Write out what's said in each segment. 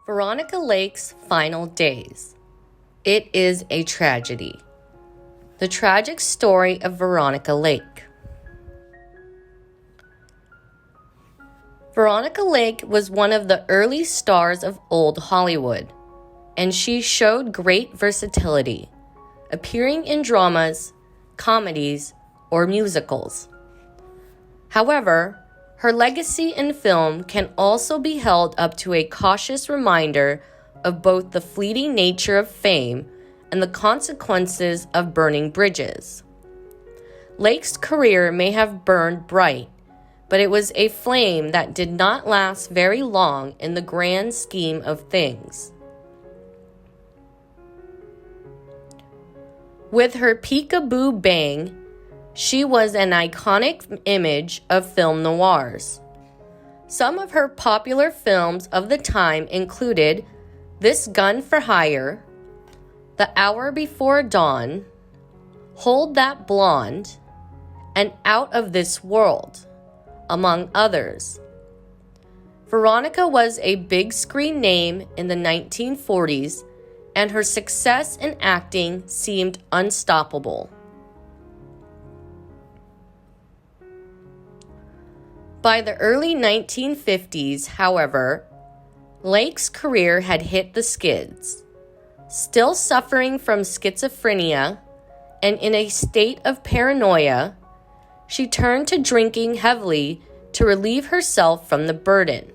Veronica Lake's final days. It is a tragedy. The tragic story of Veronica Lake. Veronica Lake was one of the early stars of old Hollywood, and she showed great versatility, appearing in dramas, comedies, or musicals. However, her legacy in film can also be held up to a cautious reminder of both the fleeting nature of fame and the consequences of burning bridges. Lake's career may have burned bright, but it was a flame that did not last very long in the grand scheme of things. With her peekaboo bang, she was an iconic image of film noirs. Some of her popular films of the time included This Gun for Hire, The Hour Before Dawn, Hold That Blonde, and Out of This World, among others. Veronica was a big screen name in the 1940s, and her success in acting seemed unstoppable. By the early 1950s, however, Lake's career had hit the skids. Still suffering from schizophrenia and in a state of paranoia, she turned to drinking heavily to relieve herself from the burden.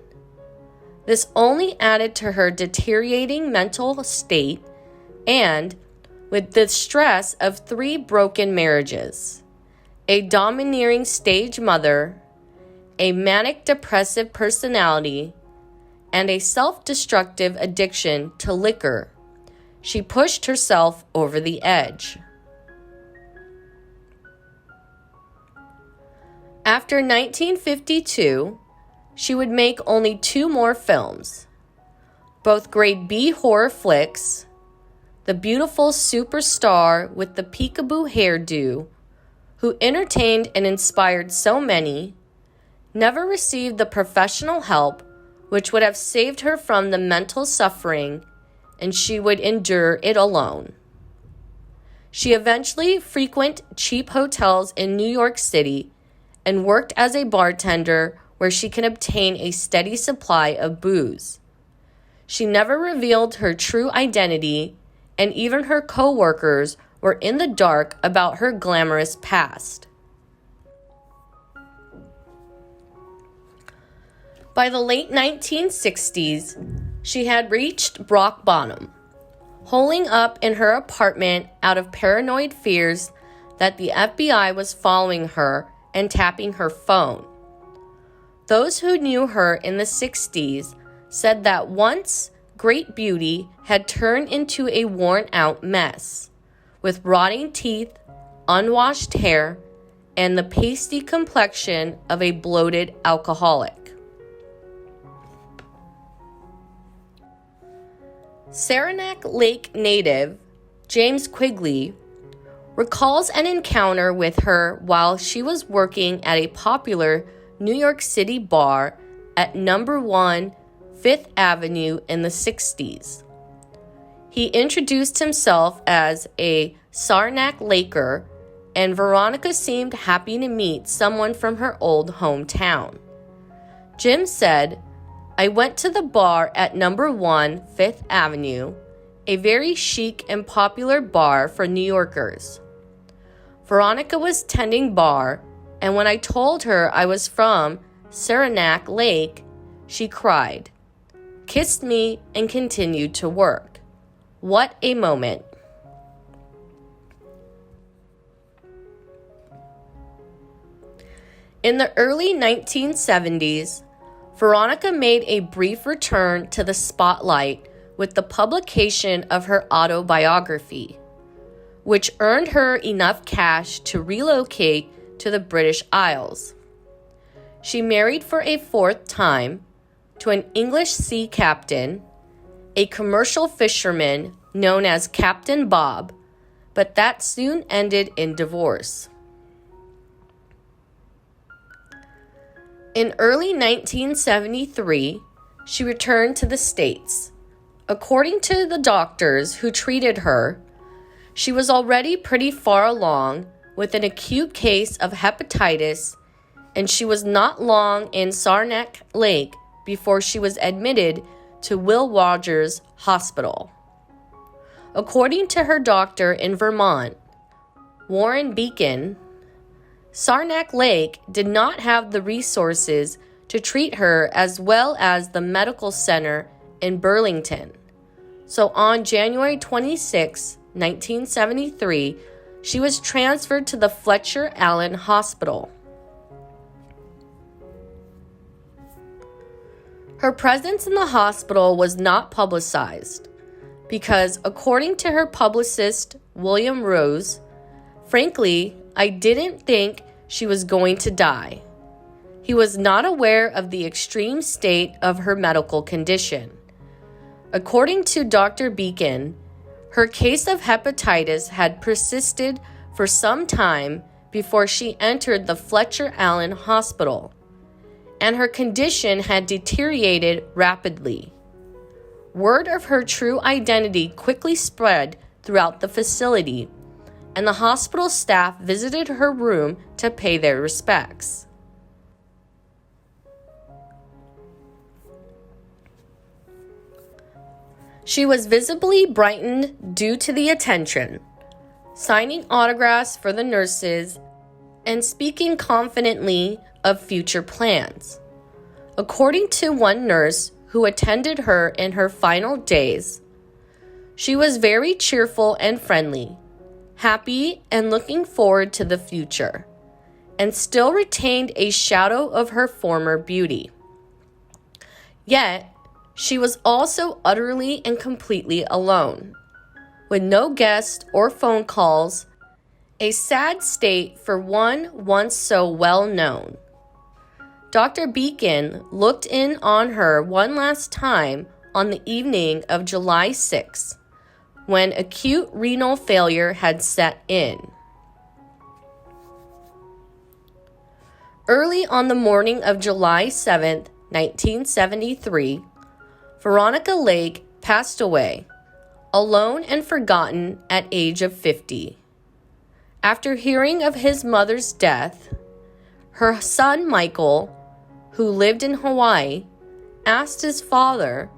This only added to her deteriorating mental state and, with the stress of 3 broken marriages, a domineering stage mother, a manic depressive personality, and a self-destructive addiction to liquor, she pushed herself over the edge. After 1952, she would make only 2 more films, both grade B horror flicks. The beautiful superstar with the peekaboo hairdo, who entertained and inspired so many, never received the professional help which would have saved her from the mental suffering, and she would endure it alone. She eventually frequented cheap hotels in New York City and worked as a bartender where she can obtain a steady supply of booze. She never revealed her true identity, and even her co-workers were in the dark about her glamorous past. By the late 1960s, she had reached rock bottom, holing up in her apartment out of paranoid fears that the FBI was following her and tapping her phone. Those who knew her in the 60s said that once great beauty had turned into a worn-out mess, with rotting teeth, unwashed hair, and the pasty complexion of a bloated alcoholic. Saranac Lake native James Quigley recalls an encounter with her while she was working at a popular New York City bar at number 1 Fifth Avenue in the 60s. He introduced himself as a Saranac Laker, and Veronica seemed happy to meet someone from her old hometown. Jim said, "I went to the bar at number 1 Fifth Avenue, a very chic and popular bar for New Yorkers. Veronica was tending bar, and when I told her I was from Saranac Lake, she cried, kissed me, and continued to work. What a moment." In the early 1970s, Veronica made a brief return to the spotlight with the publication of her autobiography, which earned her enough cash to relocate to the British Isles. She married for a 4th time to an English sea captain, a commercial fisherman known as Captain Bob, but that soon ended in divorce. In early 1973, she returned to the States, According to the doctors who treated her, she was already pretty far along with an acute case of hepatitis, and she was not long in Saranac Lake before she was admitted to Will Rogers Hospital. According to her doctor in Vermont, Warren Beacon, Saranac Lake did not have the resources to treat her as well as the medical center in Burlington. So on January 26, 1973, she was transferred to the Fletcher Allen Hospital. Her presence in the hospital was not publicized because, according to her publicist, William Rose, frankly, I didn't think she was going to die. He was not aware of the extreme state of her medical condition. According to Dr. Beacon, her case of hepatitis had persisted for some time before she entered the Fletcher Allen Hospital, and her condition had deteriorated rapidly. Word of her true identity quickly spread throughout the facility, and the hospital staff visited her room to pay their respects. She was visibly brightened due to the attention, signing autographs for the nurses and speaking confidently of future plans. According to one nurse who attended her in her final days, she was very cheerful and friendly, happy and looking forward to the future, and still retained a shadow of her former beauty. Yet, she was also utterly and completely alone, with no guests or phone calls, a sad state for one once so well known. Dr. Beacon looked in on her one last time on the evening of July 6, when acute renal failure had set in. Early on the morning of July 7, 1973, Veronica Lake passed away, alone and forgotten at age of 50. After hearing of his mother's death, her son Michael, who lived in Hawaii, asked his father,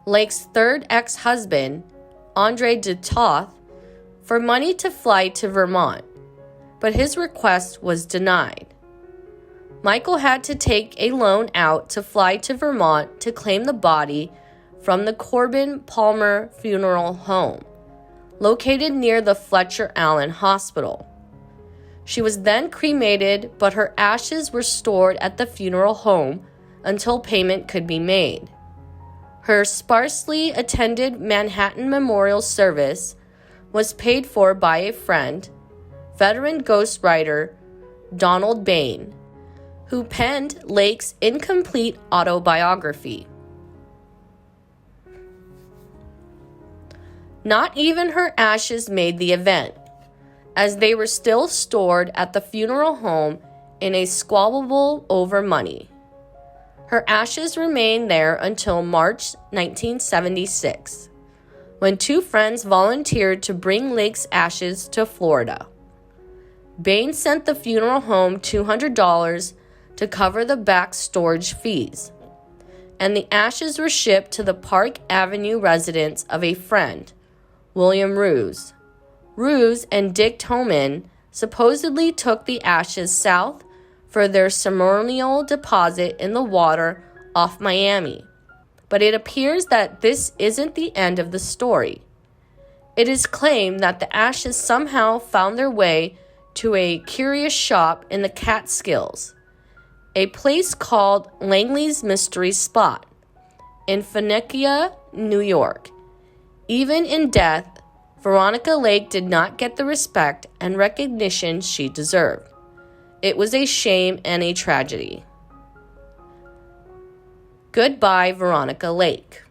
Lake's third ex-husband, Andre de Toth, for money to fly to Vermont, but his request was denied. Michael had to take a loan out to fly to Vermont to claim the body from the Corbin Palmer Funeral Home, located near the Fletcher Allen Hospital. She was then cremated, but her ashes were stored at the funeral home until payment could be made. Her sparsely attended Manhattan memorial service was paid for by a friend, veteran ghostwriter Donald Bain, who penned Lake's incomplete autobiography. Not even her ashes made the event, as they were still stored at the funeral home in a squabble over money. Her ashes remained there until March 1976, when two friends volunteered to bring Lake's ashes to Florida. Bain sent the funeral home $200 to cover the back storage fees, and the ashes were shipped to the Park Avenue residence of a friend, William Ruse. Ruse and Dick Toman supposedly took the ashes south for their ceremonial deposit in the water off Miami, but it appears that this isn't the end of the story. It is claimed that the ashes somehow found their way to a curious shop in the Catskills, a place called Langley's Mystery Spot in Phoenicia, New York. Even in death, Veronica Lake did not get the respect and recognition she deserved. It was a shame and a tragedy. Goodbye, Veronica Lake.